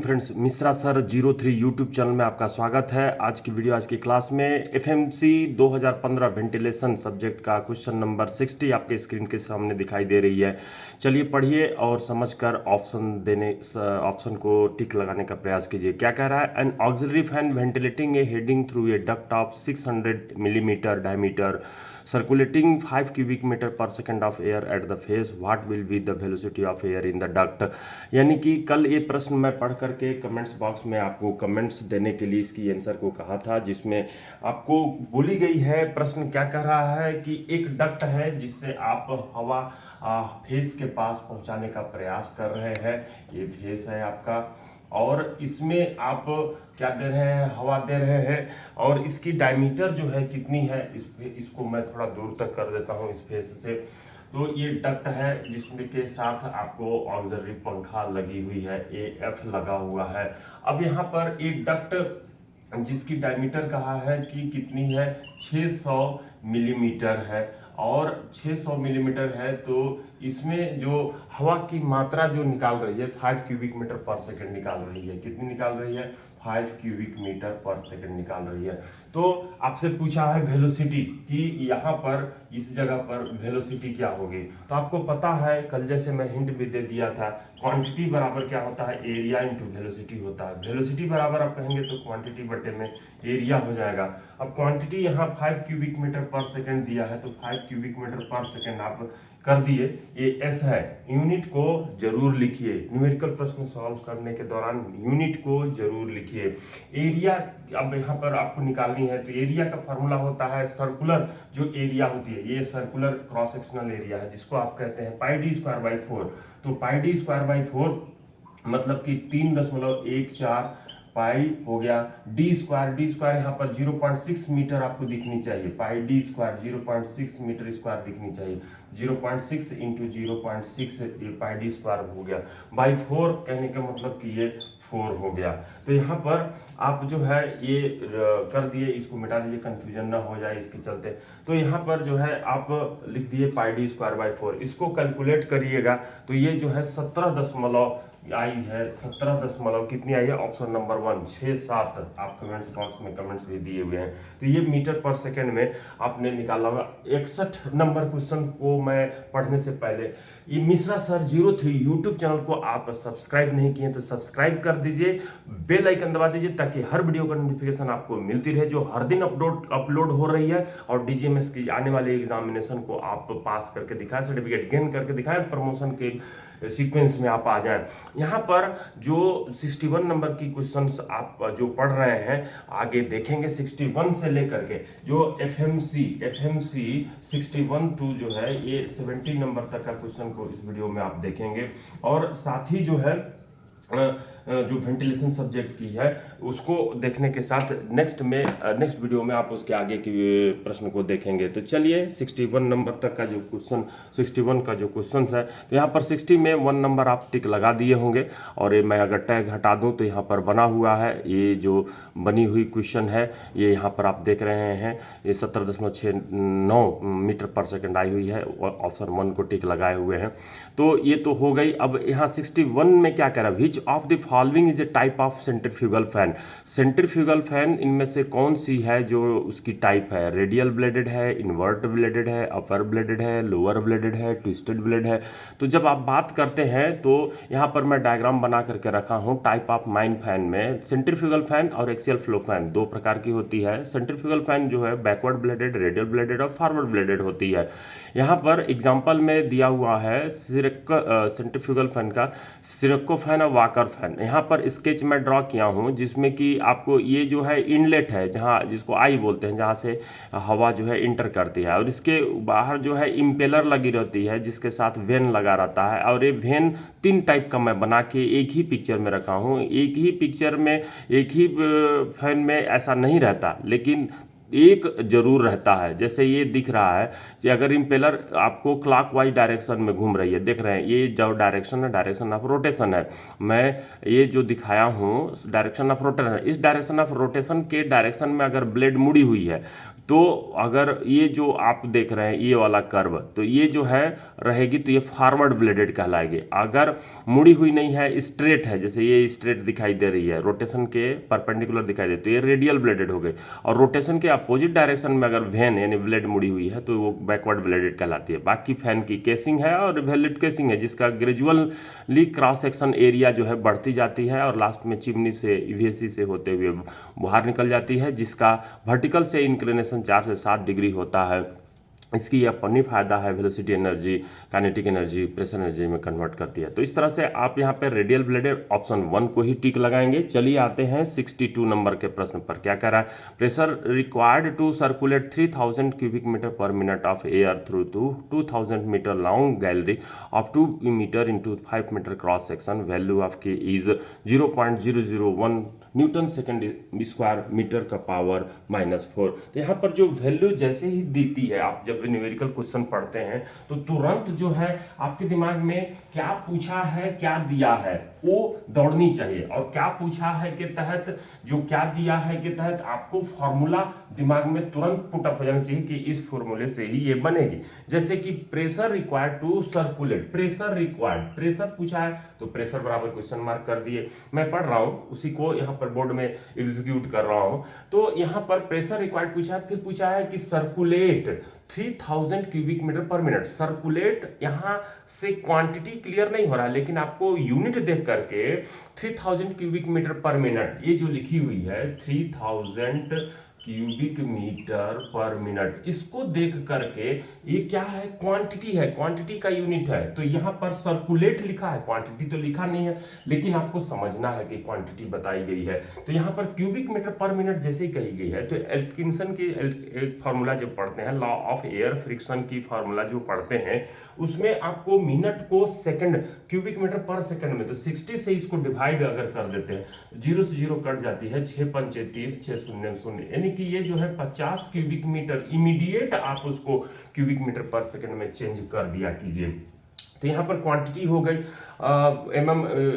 Morning friends, Mishra sir 03 YouTube channel में आपका स्वागत है। आज की वीडियो, आज की क्लास में एफएमसी 2015 वेंटिलेशन सब्जेक्ट का क्वेश्चन नंबर 60 आपके स्क्रीन के सामने दिखाई दे रही है। चलिए पढ़िए और समझकर ऑप्शन को टिक लगाने का प्रयास कीजिए। क्या कह रहा है? N auxiliary fan ventilating A heading through a duct of 600 millimetre diameter circulating 5 cubic meter per second of air at the face, what will be the velocity of air in the duct? यानी कि कल ये प्रश्न मैं पढ़ करके comments box में आपको कमेंट्स देने के लिए इसकी आंसर को कहा था, जिसमें आपको बोली गई है। प्रश्न क्या कह रहा है कि एक डक्ट है जिससे आप हवा फेस के पास पहुंचाने का प्रयास कर रहे हैं। ये फेस है आपका, और इसमें आप क्या दे रहे हैं? हवा दे रहे हैं। और इसकी डायमीटर जो है कितनी है, इसको मैं थोड़ा दूर तक कर देता हूं इस फेस से। तो ये डक्ट है जिसमें के साथ आपको ऑक्सिलरी पंखा लगी हुई है, एएफ लगा हुआ है। अब यहाँ पर एक डक्ट जिसकी डायमीटर कहा है कि कितनी है, 600 मिलीमीटर है, और 600 मिलीमीटर है तो इसमें जो हवा की मात्रा जो निकाल रही है 5 क्यूबिक मीटर पर सेकंड निकाल रही है। कितनी निकाल रही है? 5 क्यूबिक मीटर पर सेकंड निकाल रही है। तो आपसे पूछा है वेलोसिटी कि यहाँ पर इस जगह पर वेलोसिटी क्या होगी। तो आपको पता है, कल जैसे मैं हिंट भी दे दिया था, क्वांटिटी बराबर क्या होता है? एरिया इंटू वेलोसिटी होता है। वेलोसिटी बराबर आप कहेंगे तो क्वांटिटी बटे में एरिया हो जाएगा। अब क्वांटिटी यहाँ 5 क्यूबिक मीटर पर सेकंड दिया है, तो 5 क्यूबिक मीटर पर सेकंड आप कर दिए। ये एस है, यूनिट को जरूर लिखिए। न्यूमेरिकल प्रश्न सॉल्व करने के दौरान यूनिट को जरूर लिखिए। एरिया अब यहाँ पर आपको निकालनी है, तो एरिया का फॉर्मूला होता है सर्कुलर जो एरिया होती है, ये सर्कुलर क्रॉस सेक्शनल एरिया है, जिसको आप कहते हैं पाई डी स्क्वायर बाई 4। तो पाई डी स्क्वायर बाई 4 मतलब कि 3.14 पाई हो गया। डी स्क्वायर यहाँ पर 0.6 मीटर आपको दिखनी चाहिए। पाई डी स्क्वायर 0.6 मीटर स्क्वायर दिखनी चाहिए। 0.6 इंटू 0.6 ये पाई डी स्क्वायर हो गया। बाई 4 कहने का मतलब कि ये 4 हो गया। तो यहाँ पर आप जो है ये कर दिए, इसको मिटा दीजिए, कंफ्यूजन ना हो जाए इसके चलते। तो यहाँ पर जो है आप लिख दिए पाई डी स्क्वायर बाई 4। इसको कैलकुलेट करिएगा तो ये जो है 17 आई है, 17 कितनी आई है? ऑप्शन नंबर 1 6-7 आप कमेंट्स बॉक्स में कमेंट्स भी दिए हुए हैं। तो ये मीटर पर सेकंड में आपने निकाला होगा। 61 नंबर क्वेश्चन को मैं पढ़ने से पहले ये मिश्रा सर 03 यूट्यूब चैनल को आप सब्सक्राइब नहीं किए तो सब्सक्राइब कर दीजिए, बेल आइकन दबा दीजिए, ताकि हर वीडियो का नोटिफिकेशन आपको मिलती रहे, जो हर दिन अपलोड हो रही है। और डीजीएमएस की आने वाले एग्जामिनेशन को आप पास करके दिखाएं, सर्टिफिकेट गेन करके दिखाएं, प्रमोशन के सीक्वेंस में आप आ जाएं। यहाँ पर जो 61 नंबर की क्वेश्चंस आप जो पढ़ रहे हैं आगे देखेंगे, 61 से लेकर के जो एफएमसी 61 टू जो है ये 70 नंबर तक का क्वेश्चन को इस वीडियो में आप देखेंगे। और साथ ही जो है जो वेंटिलेशन सब्जेक्ट की है उसको देखने के साथ नेक्स्ट वीडियो में आप उसके आगे के प्रश्न को देखेंगे। तो चलिए 61 नंबर तक का जो क्वेश्चन 61 का जो क्वेश्चन है, तो यहाँ पर 60 में 1 नंबर आप टिक लगा दिए होंगे। और ये मैं अगर टैग हटा दूं तो यहाँ पर बना हुआ है, ये जो बनी हुई क्वेश्चन है ये यहाँ पर आप देख रहे हैं, ये 17.69 मीटर पर सेकंड आई हुई है, और ऑप्शन 1 को टिक लगाए हुए हैं। तो ये तो हो गई। अब यहाँ 61 में क्या कह रहा है? Which of the following is a type of centrifugal fan. Centrifugal fan इनमें से कौन सी है जो उसकी टाइप है? रेडियल ब्लेडेड है, इन्वर्ट ब्लेडेड है, अपर ब्लेडेड है, लोअर ब्लेडेड है, ट्विस्टेड ब्लेड है। तो जब आप बात करते हैं तो यहाँ पर मैं डायग्राम बना करके रखा हूँ। टाइप ऑफ माइन फैन में सेंट्रीफ्यूगल फैन और एक्सियल फ्लो फैन 2 प्रकार की होती है। सेंट्रीफ्यूगल फैन जो है बैकवर्ड ब्लेडेड, रेडियल ब्लेडेड और फॉरवर्ड ब्लेडेड होती है। यहाँ पर एग्जाम्पल में दिया हुआ है सेंट्रीफ्यूगल फैन का सिरको फैन और वाकर फैन। यहाँ पर स्केच में ड्रॉ किया हूँ, जिसमें कि आपको ये जो है इनलेट है, जहाँ जिसको आई बोलते हैं, जहाँ से हवा जो है इंटर करती है, और इसके बाहर जो है इम्पेलर लगी रहती है जिसके साथ वेन लगा रहता है। और ये वेन 3 टाइप का मैं बना के एक ही पिक्चर में रखा हूँ। एक ही पिक्चर में एक ही फैन में ऐसा नहीं रहता, लेकिन एक जरूर रहता है। जैसे ये दिख रहा है कि अगर इम्पेलर आपको क्लॉकवाइज डायरेक्शन में घूम रही है, देख रहे हैं ये जो डायरेक्शन है, डायरेक्शन ऑफ रोटेशन है। मैं ये जो दिखाया हूँ डायरेक्शन ऑफ रोटेशन, इस डायरेक्शन ऑफ रोटेशन के डायरेक्शन में अगर ब्लेड मुड़ी हुई है तो अगर ये जो आप देख रहे हैं ये वाला कर्व, तो ये जो है रहेगी तो ये फॉरवर्ड ब्लेडेड कहलाएगी। अगर मुड़ी हुई नहीं है, स्ट्रेट है, जैसे ये स्ट्रेट दिखाई दे रही है, रोटेशन के परपेंडिकुलर दिखाई दे, तो ये रेडियल ब्लेडेड हो गई। और रोटेशन के अपोजिट डायरेक्शन में अगर वेन यानी ब्लेड मुड़ी हुई है तो वो बैकवर्ड ब्लेडेड कहलाती है। बाकी फैन की केसिंग है और वेल्वेट केसिंग है, जिसका ग्रेजुअली क्रॉस सेक्शन एरिया जो है बढ़ती जाती है और लास्ट में चिमनी से ईवीएसी से होते हुए बाहर निकल जाती है, जिसका वर्टिकल से इंक्लिनेशन 4 से 7 डिग्री होता है। इसकी यह अपनी फायदा है, velocity energy, kinetic energy, pressure energy में कन्वर्ट करती है। तो इस तरह से आप यहाँ पे रेडियल ब्लेडेड ऑप्शन 1 को ही टिक लगाएंगे। चलिए आते हैं 62 नंबर के प्रश्न पर। क्या कह रहा है? Pressure required to circulate 3000 cubic metre per minute of air through 2000 metre long gallery of 2 metre into 5 metre cross section, value of k is 0.001 newton second square metre का पावर -4। तो यहाँ पर जो वैल्यू जैसे ही देती है, आप जब न्यूमेरिकल क्वेश्चन पढ़ते हैं तो तुरंत जो है आपके दिमाग में क्या पूछा है, क्या दिया है, वो दौड़नी चाहिए। और क्या पूछा है के तहत, जो क्या दिया है के तहत आपको फॉर्मूला दिमाग में तुरंत पुटअप हो जाना चाहिए कि इस फॉर्मूले से ही ये बनेगी। जैसे कि pressure required to circulate, pressure required, pressure पूछा है तो प्रेशर बराबर क्वेश्चन मार्क कर दिए। मैं पढ़ रहा हूं, उसी को यहाँ पर बोर्ड में एग्जीक्यूट कर रहा हूं। तो यहाँ पर प्रेशर रिक्वायर्ड पूछा है, फिर पूछा है कि circulate 3000 cubic metre per minute. Circulate यहां से क्वांटिटी क्लियर नहीं हो रहा है, लेकिन आपको यूनिट देख करके 3000 क्यूबिक मीटर पर मिनट ये जो लिखी हुई है 3000 क्यूबिक मीटर पर मिनट, इसको देख करके ये क्या है? क्वांटिटी है, क्वांटिटी का यूनिट है। तो यहाँ पर सर्कुलेट लिखा है, क्वांटिटी तो लिखा नहीं है, लेकिन आपको समझना है कि क्वांटिटी बताई गई है। तो यहाँ पर क्यूबिक मीटर पर मिनट जैसे ही कही गई है, तो एल्किंसन की एक फार्मूला जब पढ़ते हैं, लॉ ऑफ एयर फ्रिक्शन की फार्मूला जो पढ़ते हैं, उसमें आपको मिनट को सेकंड, क्यूबिक मीटर पर सेकंड में, तो 60 से इसको डिवाइड अगर कर देते हैं, 0 से 0 कट जाती है, 6 पंचे 30, 6 शून्य शून्य, यानी कि ये जो है 50 क्यूबिक मीटर, इमीडिएट आप उसको क्यूबिक मीटर पर सेकंड में चेंज कर दिया कीजिए। तो यहाँ पर क्वांटिटी हो गई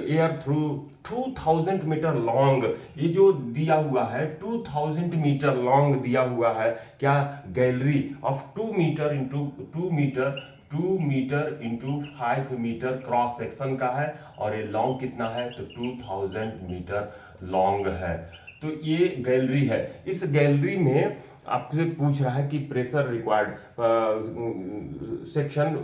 एयर थ्रू 2000 मीटर लॉन्ग, ये जो दिया हुआ है 2000 मीटर लॉन्ग दिया हुआ है, क्या? Gallery of 2 metre into 2 metre into 5 metre cross section का है, और ये लॉन्ग कितना है? तो 2000 मीटर लॉन्ग है। तो ये गैलरी है। इस गैलरी में आपसे पूछ रहा है कि प्रेशर रिक्वायर्ड सेक्शन,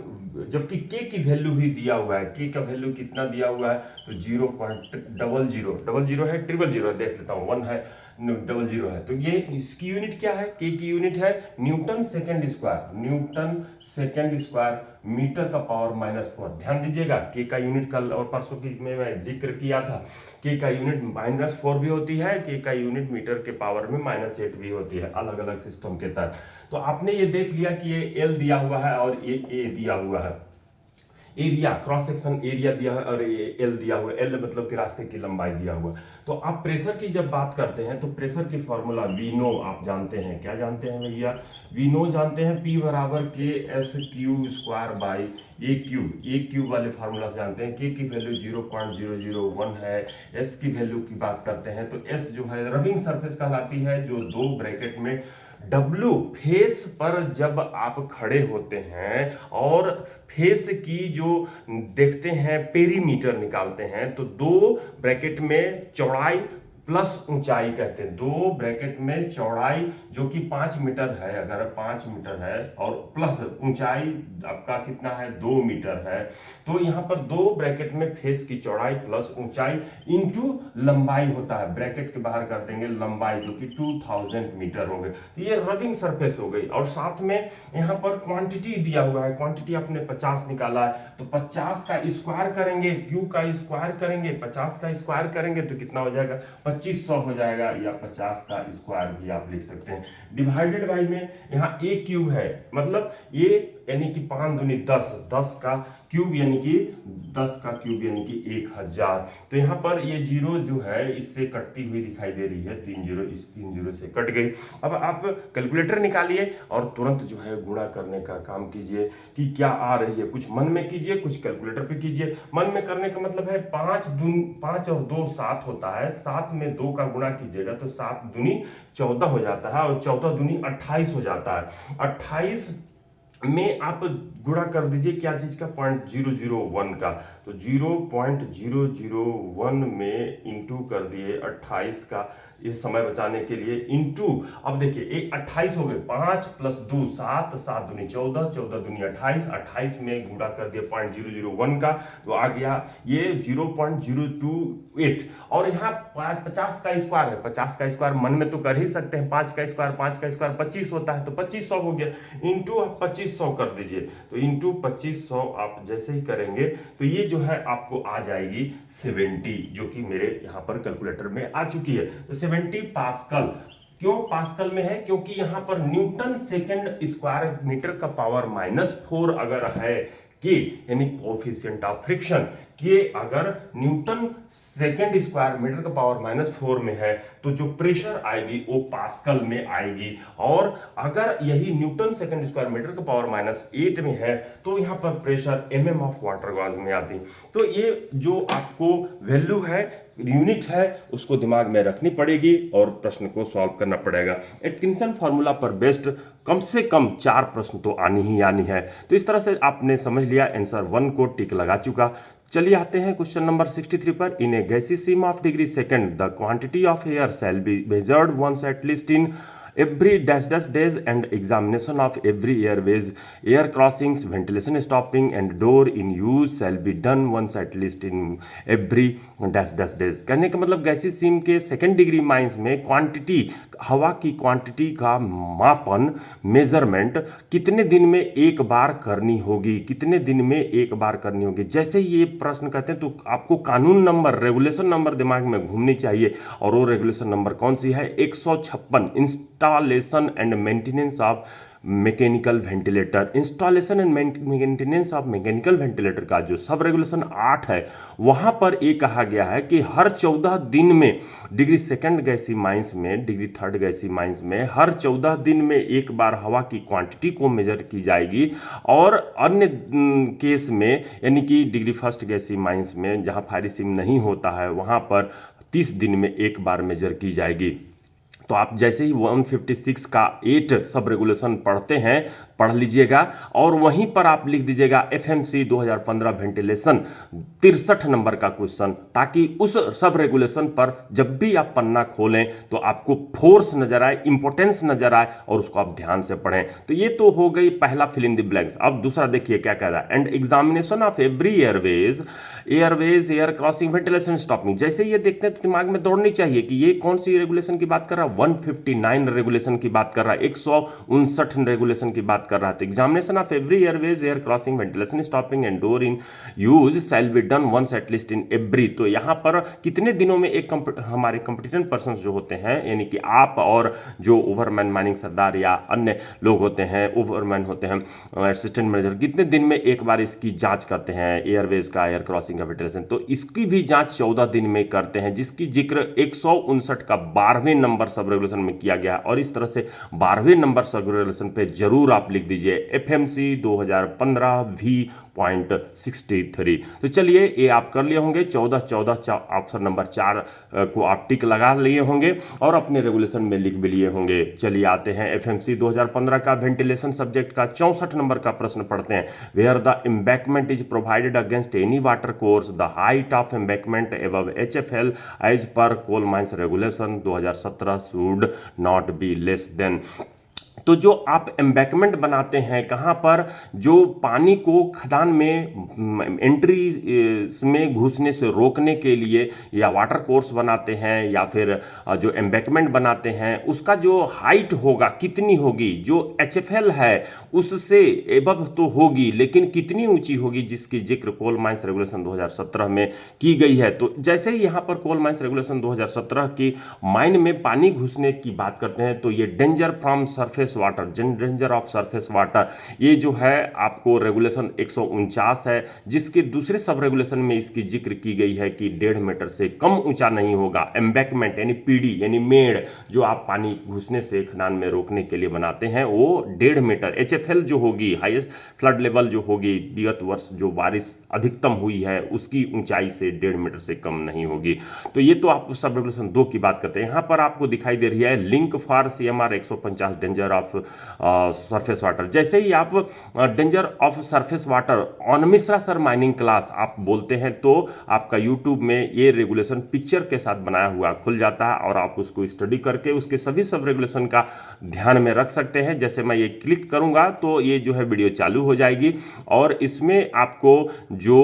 जबकि के की वैल्यू ही दिया हुआ है, के का वैल्यू कितना दिया हुआ है? तो 0.00 है, 000 है, देख लेता हूँ, 1 है, 00 है। तो ये इसकी यूनिट क्या है? के की यूनिट है newton second square, newton second square metre का पावर -4। ध्यान दीजिएगा, के का यूनिट कल और परसों की में मैं जिक्र किया था, के का यूनिट -4 भी होती है, के का यूनिट मीटर के पावर में -8 भी होती है, अलग अलग सिस्टम के तहत। तो आपने ये देख लिया कि ये एल दिया हुआ है और ये ए दिया हुआ है, एरिया क्रॉस सेक्शन एरिया दिया है और एल दिया हुआ है, एल मतलब कि रास्ते की लंबाई दिया हुआ है। तो आप प्रेशर की जब बात करते हैं तो प्रेशर की फॉर्मूला वी नो आप जानते हैं, क्या जानते हैं भैया? वी नो जानते हैं, P बराबर के S Q square by A Q वाले फार्मूला से जानते हैं। के की वैल्यू 0.001 है। एस की वैल्यू की बात करते हैं तो एस जो है रबिंग सरफेस कहलाती है, जो 2 ब्रैकेट में W फेस पर जब आप खड़े होते हैं और फेस की जो देखते हैं पेरीमीटर निकालते हैं, तो 2 ब्रैकेट में चौड़ाई प्लस ऊंचाई कहते हैं, 2 ब्रैकेट में चौड़ाई जो कि 5 मीटर है, अगर 5 मीटर है, और प्लस ऊंचाई आपका कितना है? 2 मीटर है। तो यहाँ पर 2 ब्रैकेट में फेस की चौड़ाई प्लस ऊंचाई इंटू लंबाई होता है, ब्रैकेट के बाहर कर देंगे लंबाई जो कि 2000 मीटर हो गए। तो ये रबिंग सरफेस हो गई, और साथ में यहाँ पर क्वांटिटी दिया हुआ है, क्वांटिटी आपने 50 निकाला है, तो 50 का स्क्वायर करेंगे, क्यू का स्क्वायर करेंगे, 50 का स्क्वायर करेंगे तो कितना हो जाएगा? 2500 हो जाएगा, या 50 का स्क्वायर भी आप लिख सकते हैं। डिवाइडेड बाई में यहाँ ए क्यूब है, मतलब ये यानी कि 5 दूनी 10, 10 का क्यूब यानी कि 10 का क्यूब यानी कि 1000। तो यहाँ पर ये जीरो जो है इससे कटती हुई दिखाई दे रही है, 3 जीरो इस 3 जीरो से कट गई। अब आप कैलकुलेटर निकालिए और तुरंत जो है गुणा करने का काम कीजिए कि क्या आ रही है। कुछ मन में कीजिए, कुछ कैलकुलेटर पे कीजिए। मन में करने का मतलब है 5 और 2 7 होता है, 7 में 2 का गुणा कीजिएगा तो 7 दूनी 14 हो जाता है और 14 दूनी 28 हो जाता है। 28 में आप गुणा कर दीजिए क्या चीज का, 0.001 का। तो 0.001 में इंटू कर दिए 28 का, ये समय बचाने के लिए इंटू। अब देखिए एक 28 हो गए, 5 + 2 7, 7 दूनी 14, 14 दूनी 28, 28 में गुणा कर दिया 0.001 का, तो आ गया ये 0.028। और यहाँ 50 का स्क्वायर है, 50 का स्क्वायर मन में तो कर ही सकते हैं, 5 का स्क्वायर 25 होता है, तो 2500 हो गया। इंटू आप 2500 कर दीजिए, तो इंटू 2500 आप जैसे ही करेंगे तो ये जो है आपको आ जाएगी 70, जो कि मेरे यहाँ पर कैलकुलेटर में आ चुकी है। तो 70 पास्कल। क्यों पास्कल में है? क्योंकि यहां पर न्यूटन सेकेंड स्क्वायर मीटर का पावर -4 अगर है के, यानी कोफिशिएंट ऑफ फ्रिक्शन के अगर न्यूटन सेकेंड स्क्वायर मीटर का पावर -4 में है तो जो प्रेशर आएगी वो पास्कल में आएगी। और अगर यही न्यूटन सेकेंड स्क्वायर मीटर का पावर -8 में है तो यहाँ पर pressure mm of water gauge में आती। तो ये जो आपको वैल्यू है, यूनिट है, उसको दिमाग में रखनी पड़ेगी और प्रश्न को सॉल्व करना पड़ेगा। एटकिंसन फार्मूला पर बेस्ड कम से कम 4 प्रश्न तो आनी ही आनी है। तो इस तरह से आपने समझ लिया, आंसर 1 को टिक लगा चुका। चलिए आते हैं क्वेश्चन नंबर 63 पर। इन ए गैसीय seam of degree second the quantity of air shall be measured once at least in every dash dash days and examination of every airways, air crossings, ventilation stopping and door in use shall be done once at least in every dash dash days। कहने का मतलब गैसीय सीम के second degree mines में quantity, हवा की quantity का मापन, मेजरमेंट कितने दिन में एक बार करनी होगी, कितने दिन में एक बार करनी होगी। जैसे ये प्रश्न कहते हैं तो आपको कानून नंबर, रेगुलेशन नंबर दिमाग में घूमनी चाहिए। और वो रेगुलेशन नंबर कौन सी है? 156, installation and maintenance of mechanical ventilator. Installation and maintenance of mechanical ventilator का जो सब रेगुलेशन 8 है, वहां पर ये कहा गया है कि हर 14 दिन में डिग्री सेकंड गैसीय माइंस में, डिग्री थर्ड गैसीय माइंस में हर 14 दिन में एक बार हवा की क्वांटिटी को मेजर की जाएगी। और अन्य केस में यानी कि डिग्री फर्स्ट गैसीय माइंस में जहां फायरिसिम नहीं होता है वहां पर 30 दिन में एक बार मेजर की जाएगी। तो आप जैसे ही 156 का 8 सब रेगुलेशन पढ़ते हैं, पढ़ लीजिएगा और वहीं पर आप लिख दीजिएगा एफएमसी 2015 वेंटिलेशन 63 नंबर का क्वेश्चन, ताकि उस सब रेगुलेशन पर जब भी आप पन्ना खोलें तो आपको फोर्स नजर आए, इंपोर्टेंस नजर आए और उसको आप ध्यान से पढ़ें। तो ये तो हो गई पहला फिल इन द ब्लैंक्स। अब दूसरा देखिए क्या कह रहा है, and examination of every airways, air crossing, ventilation stopping. जैसे ये देखते हैं तो दिमाग में दौड़नी चाहिए कि ये कौन सी रेगुलेशन की बात कर रहा है, 159 रेगुलेशन की बात कर रहा है, 159 रेगुलेशन की बात कर रहा है। तो examination of every airways, air crossing, ventilation stopping and door in use shall be done once at least in every. तो यहाँ पर कितने दिनों में एक हमारे कॉम्पिटेंट पर्सन जो होते हैं, यानी कि आप और जो ओवरमैन, माइनिंग सरदार या अन्य लोग होते हैं, ओवरमैन होते हैं, असिस्टेंट मैनेजर, कितने दिन में एक बार इसकी जांच करते हैं, एयरवेज का, एयर क्रॉसिंग का, वेंटिलेशन। तो इसकी भी जांच 14 दिन में करते हैं, जिसकी जिक्र 159 का 12वें नंबर सब रेगुलेशन में किया गया। और इस तरह से 12वें नंबर सब रेगुलेशन पे जरूर आप लिख दीजिए एफएमसी 2015 V.63। तो चलिए ये आप कर लिए होंगे, 14 ऑप्शन नंबर 4 को आप टिक लगा लिए होंगे और अपने रेगुलेशन में लिख भी लिए होंगे। चलिए आते हैं एफएमसी 2015 का वेंटिलेशन सब्जेक्ट का 64 नंबर का प्रश्न पढ़ते हैं। Where the embankment is provided against any water course, the height of embankment above HFL as per coal mines regulation 2017 should not be less than. तो जो आप एम्बैकमेंट बनाते हैं, कहाँ पर, जो पानी को खदान में एंट्री में घुसने से रोकने के लिए या वाटर कोर्स बनाते हैं या फिर जो एम्बैकमेंट बनाते हैं, उसका जो हाइट होगा कितनी होगी, जो एचएफएल है उससे एबव तो होगी, लेकिन कितनी ऊंची होगी, जिसकी जिक्र कोल माइंस रेगुलेशन 2017 में की गई है। तो जैसे ही यहाँ पर कोल माइंस रेगुलेशन 2017 की माइन में पानी घुसने की बात करते हैं तो ये danger from surface surface water, danger of surface water, ये जो है आपको रेगुलेशन 149 है, जिसके दूसरे सब रेगुलेशन में इसकी जिक्र की गई है कि 1.5 मीटर से कम ऊंचा नहीं होगा। एम्बैकमेंट यानी पीढ़ी यानी मेड़ जो आप पानी घुसने से खदान में रोकने के लिए बनाते हैं, वो 1.5 मीटर। एचएफएल जो होगी, हाईएस्ट फ्लड लेवल जो होगी, विगत वर्ष जो बारिश अधिकतम हुई है उसकी ऊंचाई से 1.5 मीटर से कम नहीं होगी। तो ये तो आप सब रेगुलेशन 2 की बात करते हैं। यहाँ पर आपको दिखाई दे रही है link for CMR 150 danger of surface water. जैसे ही आप danger of surface water on Mishra sir mining class आप बोलते हैं तो आपका यूट्यूब में ये रेगुलेशन पिक्चर के साथ बनाया हुआ खुल जाता है और आप उसको स्टडी करके उसके सभी सब रेगुलेशन का ध्यान में रख सकते हैं। जैसे मैं ये क्लिक करूंगा तो ये जो है वीडियो चालू हो जाएगी और इसमें आपको जो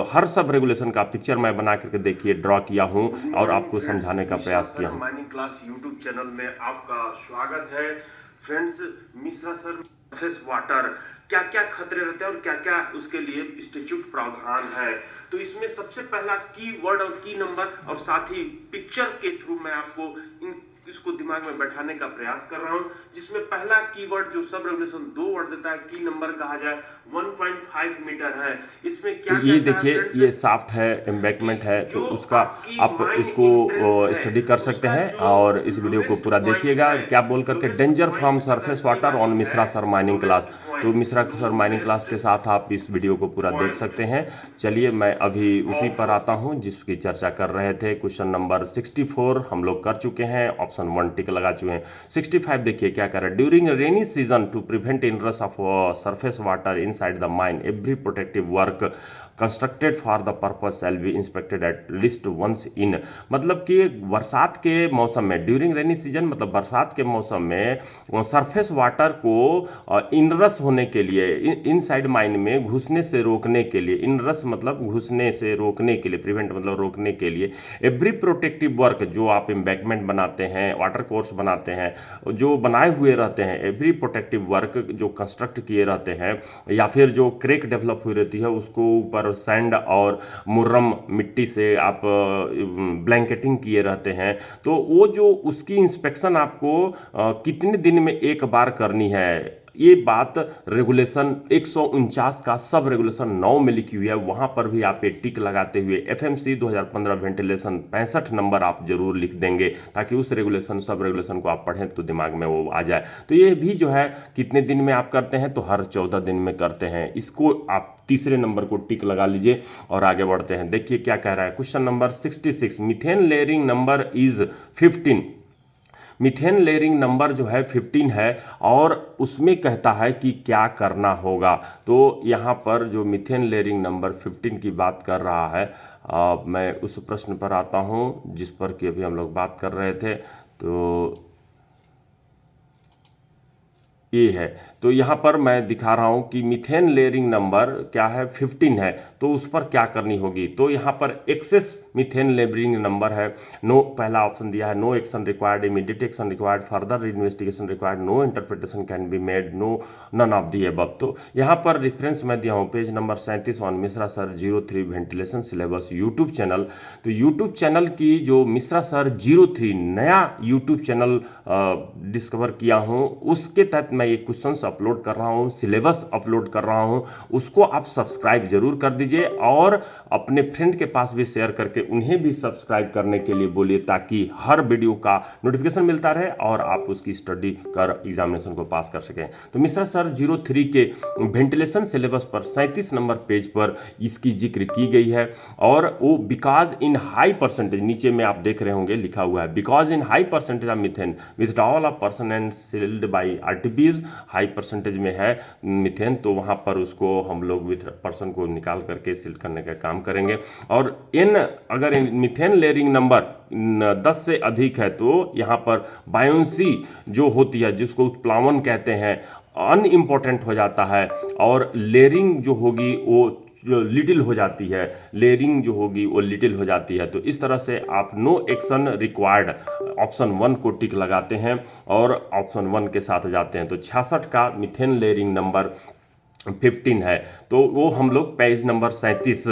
हर सब रेगुलेशन का पिक्चर मैं बना करके देखिए ड्रॉ किया हूं और आपको समझाने का प्रयास किया हूं। माइनिंग क्लास यूट्यूब चैनल में आपका स्वागत है। Friends, Mishra sir surface water क्या क्या खतरे रहते हैं और क्या क्या उसके लिए इंस्टीट्यूट प्रावधान है, तो इसमें सबसे पहला की वर्ड और की नंबर और साथ ही पिक्चर के थ्रू मैं आपको इसको दिमाग में बैठाने का प्रयास कर रहा हूं, जिसमें पहला कीवर्ड जो सब रेगुलेशन 2 वर्ड देता है, की नंबर कहा जाए 1.5 मीटर है। इसमें क्या तो ये देखिए ये साफ्ट है, एम्बैकमेंट है, तो उसका आप इसको स्टडी कर सकते हैं और इस वीडियो को पूरा देखिएगा। क्या बोल करके danger from surface water on Mishra sir mining class, तो मिश्रा सर माइनिंग क्लास के साथ आप इस वीडियो को पूरा देख सकते हैं। चलिए मैं अभी उसी पर आता हूं जिसकी चर्चा कर रहे थे। क्वेश्चन नंबर 64 हम लोग कर चुके हैं, ऑप्शन 1 टिक लगा चुके हैं। 65 देखिए क्या कर रहा है, during rainy season to prevent inrush of surface water inside the mine every protective work constructed for the purpose shall be inspected at least once in. मतलब कि बरसात के मौसम में, ड्यूरिंग रेनी सीजन मतलब बरसात के मौसम में सरफेस वाटर को इनरस होने के लिए, इनसाइड माइन में घुसने से रोकने के लिए, इनरस मतलब घुसने से रोकने के लिए, प्रिवेंट मतलब रोकने के लिए, एवरी प्रोटेक्टिव वर्क जो आप एम्बैकमेंट बनाते हैं, वाटर कोर्स बनाते हैं, जो बनाए हुए रहते हैं, एवरी प्रोटेक्टिव वर्क जो कंस्ट्रक्ट किए रहते हैं या फिर जो क्रेक डेवलप हुई रहती है उसको ऊपर सैंड और मुर्रम मिट्टी से आप ब्लैंकेटिंग किए रहते हैं, तो वो जो उसकी इंस्पेक्शन आपको कितने दिन में एक बार करनी है, ये बात रेगुलेशन 149 का सब रेगुलेशन 9 में लिखी हुई है। वहां पर भी आप एक टिक लगाते हुए FMC 2015 वेंटिलेशन 65 नंबर आप जरूर लिख देंगे ताकि उस रेगुलेशन सब रेगुलेशन को आप पढ़ें तो दिमाग में वो आ जाए। तो ये भी जो है कितने दिन में आप करते हैं, तो हर 14 दिन में करते हैं। इसको आप तीसरे नंबर को टिक लगा लीजिए और आगे बढ़ते हैं। देखिए क्या कह रहा है, question number 66, methane layering number is 15। Methane layering number जो है 15 है और उसमें कहता है कि क्या करना होगा। तो यहाँ पर जो मीथेन लेयरिंग नंबर 15 की बात कर रहा है, मैं उस प्रश्न पर आता हूँ जिस पर कि अभी हम लोग बात कर रहे थे। तो ये है, तो यहाँ पर मैं दिखा रहा हूँ कि मीथेन लेयरिंग नंबर क्या है 15 है, तो उस पर क्या करनी होगी। तो यहाँ पर एक्सेस मीथेन लेयरिंग नंबर है, नो पहला ऑप्शन दिया है, no action required, immediate action required, further investigation required, no interpretation can be made, no none of the above. तो यहाँ पर रेफरेंस मैं दिया हूँ page number 37 on Mishra sir 03 ventilation syllabus YouTube channel. तो यूट्यूब चैनल की जो मिश्रा सर 03 नया यूट्यूब चैनल डिस्कवर किया हूँ, उसके तहत मैं ये क्वेश्चन अपलोड कर रहा हूँ, सिलेबस अपलोड कर रहा हूँ, उसको आप सब्सक्राइब जरूर कर दीजिए और अपने फ्रेंड के पास भी शेयर करके उन्हें भी सब्सक्राइब करने के लिए बोलिए ताकि हर वीडियो का नोटिफिकेशन मिलता रहे और आप उसकी स्टडी कर एग्जामिनेशन को पास कर सकें। तो मिश्रा सर 03 के वेंटिलेशन सिलेबस पर 37 नंबर पेज पर इसकी जिक्र की गई है और वो बिकॉज इन हाई परसेंटेज, नीचे में आप देख रहे होंगे लिखा हुआ है, because in high percentage of methane withdrawal of person and sealed by RTPs, high percentage में है मीथेन, तो वहाँ पर उसको हम लोग विथ पर्सन को निकाल करके सील करने का काम करेंगे। और अगर मीथेन लेयरिंग नंबर 10 से अधिक है तो यहाँ पर बायोन्सी जो होती है जिसको उत्प्लावन कहते हैं अनइम्पोर्टेंट हो जाता है और लेयरिंग जो होगी वो लिटिल हो जाती है, लेयरिंग जो होगी वो लिटिल हो जाती है। तो इस तरह से आप नो एक्शन रिक्वायर्ड ऑप्शन 1 को टिक लगाते हैं और ऑप्शन 1 के साथ जाते हैं। तो 66 का मीथेन लेयरिंग नंबर 15 है, तो वो हम लोग पेज नंबर 37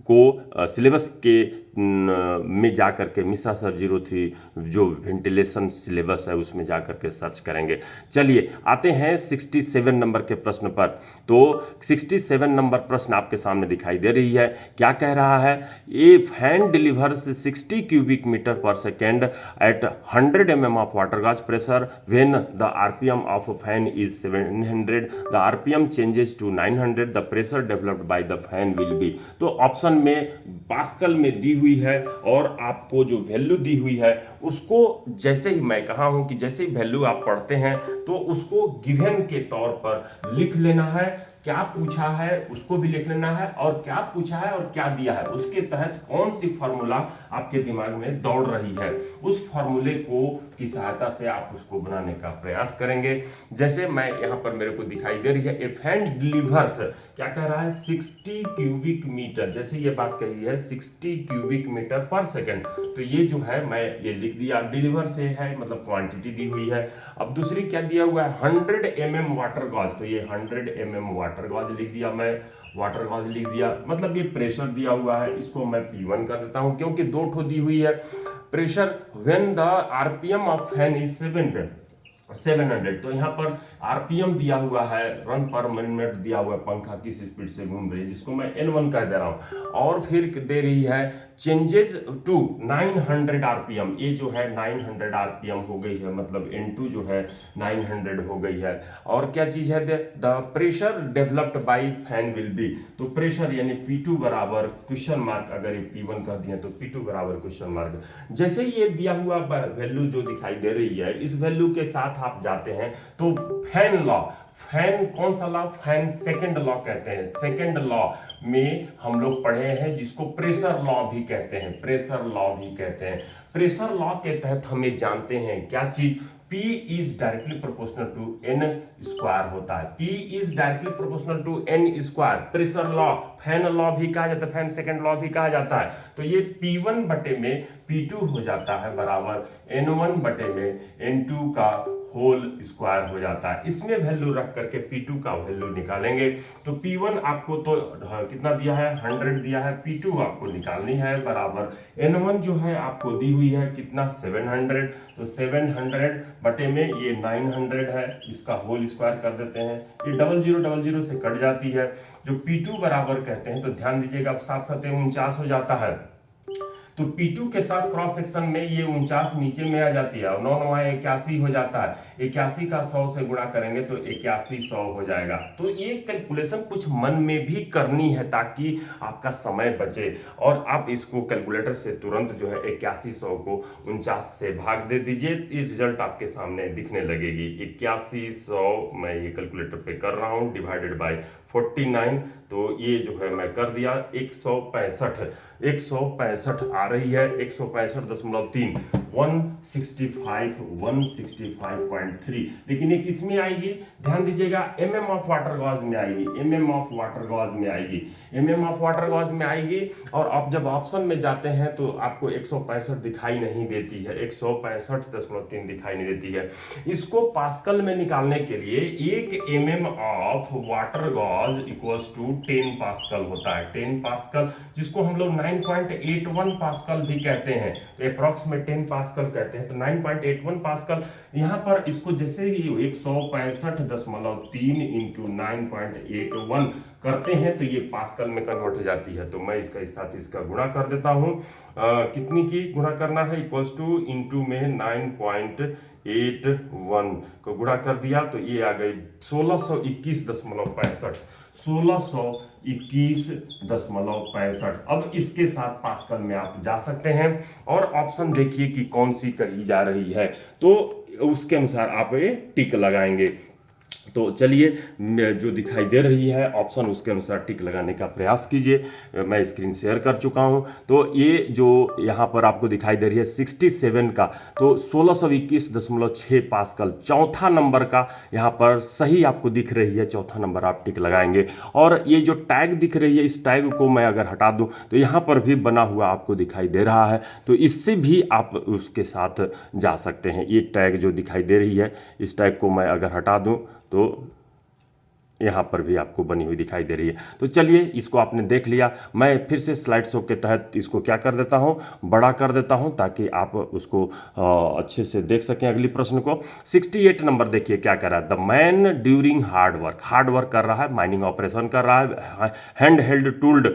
को सिलेबस के में जा कर के मिश्रा सर 03 जो वेंटिलेशन सिलेबस है उसमें जा कर के सर्च करेंगे। चलिए आते हैं 67 नंबर के प्रश्न पर। तो 67 नंबर प्रश्न आपके सामने दिखाई दे रही है। क्या कह रहा है? A fan delivers 60 cubic metre per second at 100 mm of water gauge pressure when the RPM of fan is 700, the RPM changes to 900, the pressure developed by the fan will be. तो option में pascal में दी हुई है और आपको जो value दी हुई है उसको जैसे ही मैं कहा हूं कि जैसे ही वैल्यू आप पढ़ते हैं तो उसको गिवन के तौर पर लिख लेना है। क्या पूछा है उसको भी लिख लेना है और क्या पूछा है और क्या दिया है उसके तहत कौन सी फॉर्मूला आपके दिमाग में दौड़ रही है उस फॉर्मूले को की सहायता से आप उसको बनाने का प्रयास करेंगे। जैसे मैं यहाँ पर मेरे को दिखाई दे रही है ए फैन डिलीवर्स, क्या कह रहा है? 60 क्यूबिक मीटर। जैसे ये बात कही है 60 क्यूबिक मीटर पर सेकेंड, तो ये जो है मैं ये लिख दिया, डिलीवर से है मतलब क्वांटिटी दी हुई है। अब दूसरी क्या दिया हुआ है? 100 mm वाटर गॉज, तो ये 100 mm वाटर गॉज लिख दिया मैं, वाटर गॉज लिख दिया, मतलब ये प्रेशर दिया हुआ है, इसको मैं P1 कर देता हूं क्योंकि दो ठो दी हुई है। Pressure when the RPM of fan is 700, तो यहाँ पर आरपीएम दिया हुआ है, रन पर मिनट दिया हुआ है, पंखा किस स्पीड से घूम रही है जिसको मैं N1 कह दे रहा हूँ। और फिर दे रही है चेंजेस टू 900 आरपीएम, ये जो है 900 आरपीएम हो गई है, मतलब N2 जो है 900 हो गई है। और क्या चीज है? The pressure developed bye fan will be, तो प्रेशर यानी P2 बराबर क्वेश्चन मार्क, अगर ये P1 कह दिया तो P2 बराबर क्वेश्चन मार्क। जैसे ही ये दिया हुआ वैल्यू जो दिखाई दे रही है इस वैल्यू के साथ आप जाते हैं तो फैन लॉ, फैन कौन सा लॉ? फैन सेकंड लॉ कहते हैं। सेकंड लॉ में हम लोग पढ़े हैं जिसको प्रेशर लॉ भी कहते हैं, प्रेशर लॉ भी कहते हैं। प्रेशर लॉ के तहत हमें जानते हैं क्या चीज? P is directly proportional to N square होता है। P is directly proportional to N square. Pressure law, fan law भी कहा जाता है, फैन सेकंड लॉ भी कहा जाता है। तो ये P1 बटे में P2 हो जाता है बराबर N1 बटे में N2 का होल स्क्वायर हो जाता है। इसमें वैल्यू रख करके P2 का वैल्यू निकालेंगे। तो P1 आपको तो कितना दिया है? 100 दिया है। P2 आपको निकालनी है बराबर N1 जो है आपको दी हुई है कितना? 700, तो 700 बटे में ये 900 है, इसका होल स्क्वायर कर देते हैं, ये 0000 से कट जाती है। जो P2 बराबर कहते हैं तो ध्यान दीजिएगा, अब 7 7 49 हो जाता है, तो P2 के साथ क्रॉस सेक्शन में ये 49 नीचे में आ जाती है और 9 9 81 हो जाता है। 81 का 100 से गुणा करेंगे तो 8100 हो जाएगा। तो ये कैलकुलेशन कुछ मन में भी करनी है ताकि आपका समय बचे और आप इसको कैलकुलेटर से तुरंत जो है 8100 को 49 से भाग दे दीजिए, ये रिजल्ट आपके सामने दिखने लगेगी। 8100 मैं ये कैलकुलेटर पे कर रहा हूँ डिवाइडेड बाय 49, तो ये जो है मैं कर दिया 165 आ रही है, 165.3 165.3। लेकिन ये किस में आएगी? ध्यान दीजिएगा, mm ऑफ वाटर गॉज में आएगी, mm ऑफ वाटर गॉज में आएगी, mm ऑफ वाटर गॉज में आएगी। और आप जब ऑप्शन में जाते हैं तो आपको 165 दिखाई नहीं देती है, 165.3 दिखाई नहीं देती है। इसको पास्कल में निकालने के लिए 1 mm of water gauge equals to 10 pascal होता है। 10 पास्कल जिसको हम लोग 9.81 पास्कल भी कहते हैं, तो अप्रॉक्सीमेट 10 पास्कल कहते हैं, तो 9.81 पास्कल। यहाँ पर इसको जैसे ही 165.3 इंटू 9.81 करते हैं तो ये पास्कल में कन्वर्ट हो जाती है। तो मैं इसका इस साथ इसका गुणा कर देता हूँ, कितनी की गुणा करना है? इक्वल्स टू इंटू में 9.81 को गुणा कर दिया तो ये आ गई 1621.65, 1621.65। अब इसके साथ पास्कल में आप जा सकते हैं और ऑप्शन देखिए कि कौन सी कही जा रही है, तो उसके अनुसार आप ये टिक लगाएंगे। तो चलिए जो दिखाई दे रही है ऑप्शन उसके अनुसार टिक लगाने का प्रयास कीजिए। मैं स्क्रीन शेयर कर चुका हूं। तो ये जो यहाँ पर आपको दिखाई दे रही है 67 का, तो 1621.6 पास्कल चौथा नंबर का यहाँ पर सही आपको दिख रही है, चौथा नंबर आप टिक लगाएंगे। और ये जो टैग दिख रही है इस टैग को मैं अगर हटा दूं तो यहाँ पर भी बना हुआ आपको दिखाई दे रहा है, तो इससे भी आप उसके साथ जा सकते हैं। ये टैग जो दिखाई दे रही है इस टैग को मैं अगर हटा दूं तो यहाँ पर भी आपको बनी हुई दिखाई दे रही है। तो चलिए, इसको आपने देख लिया। मैं फिर से स्लाइड शो के तहत इसको क्या कर देता हूँ, बड़ा कर देता हूँ, ताकि आप उसको अच्छे से देख सकें। अगली प्रश्न को 68 नंबर देखिए क्या कर रहा है। The man during hard work कर रहा है, माइनिंग ऑपरेशन कर रहा है, हैंड हेल्ड टूल्ड,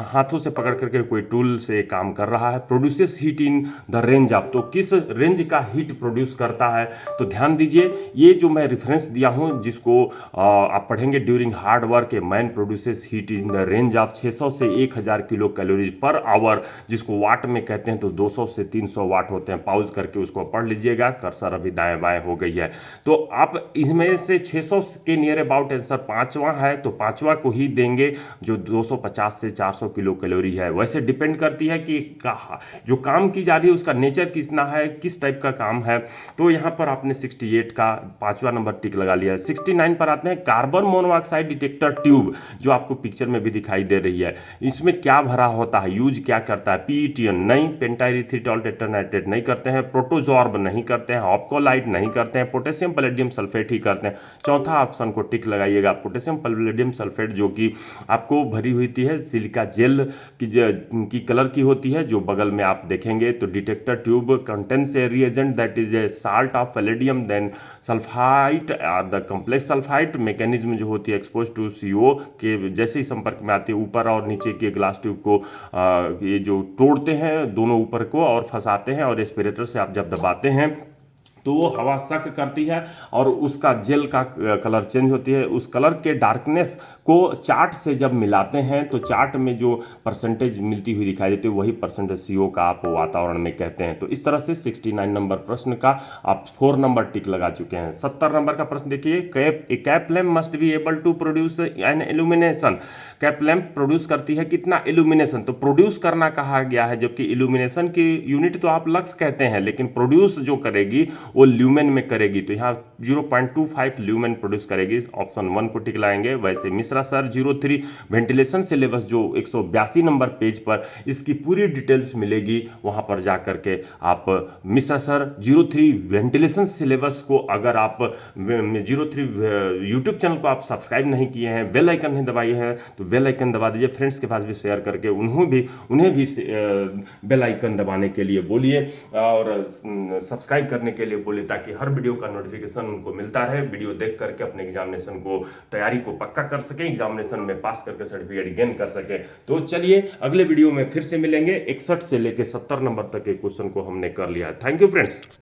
हाथों से पकड़ करके कोई टूल से काम कर रहा है। Produces heat in the range of, तो किस रेंज का हीट प्रोड्यूस करता है। तो ध्यान दीजिए, ये जो मैं रेफरेंस दिया हूं, जिसको आप पढ़ेंगे, during hard work a man produces heat in the range of 600 से 1000 किलो कैलोरी पर आवर, जिसको वाट में कहते हैं। तो 200 से 300 वाट होते हैं। पॉज करके उसको पढ़ लीजिएगा, कर्सर अभी दाएं बाएं हो गई है। तो आप इसमें से 600 के नियर अबाउट आंसर पांचवा है, तो पांचवा को ही देंगे जो 250 से 400 किलो कैलोरी है। वैसे डिपेंड करती है कि जो काम की जा रही है उसका नेचर कितना है, किस टाइप का काम है। तो यहाँ पर आपने 68 का पांचवा नंबर टिक लगा लिया है। 69 पर आते हैं। कार्बन मोनोऑक्साइड डिटेक्टर ट्यूब, जो आपको पिक्चर में भी दिखाई दे रही है, इसमें क्या भरा होता है, यूज क्या करता है। पीईटीएन नहीं, पेंटाइरिथ्रिटॉल टेट्रानाइट्रेट नहीं करते हैं, प्रोटोजॉर्ब नहीं करते हैं, ऑप्कोलाइट नहीं करते हैं, पोटेशियम पैलेडियम सल्फेट ही करते हैं। चौथा ऑप्शन को टिक लगाइएगा। पोटेशियम पैलेडियम सल्फेट जो कि आपको भरी हुई है सिलिका जेल की कलर की होती है, जो बगल में आप देखेंगे। तो detector tube contains a reagent that is a salt of palladium then sulphite, the complex sulphite mechanism जो होती है एक्सपोज टू CO के जैसे ही संपर्क में आती है, ऊपर और नीचे के ग्लास ट्यूब को ये जो तोड़ते हैं दोनों ऊपर को और फंसाते हैं, और एस्पिरेटर से आप जब दबाते हैं तो वो हवा सक करती है और उसका जेल का कलर चेंज होती है। उस कलर के डार्कनेस को चार्ट से जब मिलाते हैं तो चार्ट में जो परसेंटेज मिलती हुई दिखाई देती है वही परसेंटेज CO का आप वातावरण में कहते हैं। तो इस तरह से 69 नंबर प्रश्न का आप 4 नंबर टिक लगा चुके हैं। 70 नंबर का प्रश्न देखिए। Cap lamp must be able to produce an illumination. Cap lamp produce करती है कितना इल्यूमिनेशन। तो प्रोड्यूस करना कहा गया है, जबकि इल्यूमिनेशन की यूनिट तो आप लक्स कहते हैं, लेकिन प्रोड्यूस जो करेगी वो ल्यूमेन में करेगी। तो यहाँ 0.25 ल्यूमेन प्रोड्यूस करेगी। ऑप्शन 1 को टिक लाएंगे। वैसे मिश्रा सर 03 वेंटिलेशन सिलेबस जो 182 नंबर पेज पर इसकी पूरी डिटेल्स मिलेगी, वहां पर जाकर के आप मिश्रा सर 03 वेंटिलेशन सिलेबस को, अगर आप 03 यूट्यूब चैनल को आप सब्सक्राइब नहीं किए हैं, बेल आइकन नहीं दबाए हैं, तो बेल आइकन दबा दीजिए। फ्रेंड्स के पास भी शेयर करके उन्हें भी बेल आइकन दबाने के लिए बोलिए और सब्सक्राइब करने के लिए बोलिए, ताकि हर वीडियो का नोटिफिकेशन उनको मिलता रहे। वीडियो देख करके अपने एग्जामिनेशन को तैयारी को पक्का कर सकें, एग्जामिनेशन में पास करके सर्टिफिकेट गेन कर सकें। तो चलिए, अगले वीडियो में फिर से मिलेंगे। 61 से लेकर 70 नंबर तक के क्वेश्चन को हमने कर लिया। Thank you friends.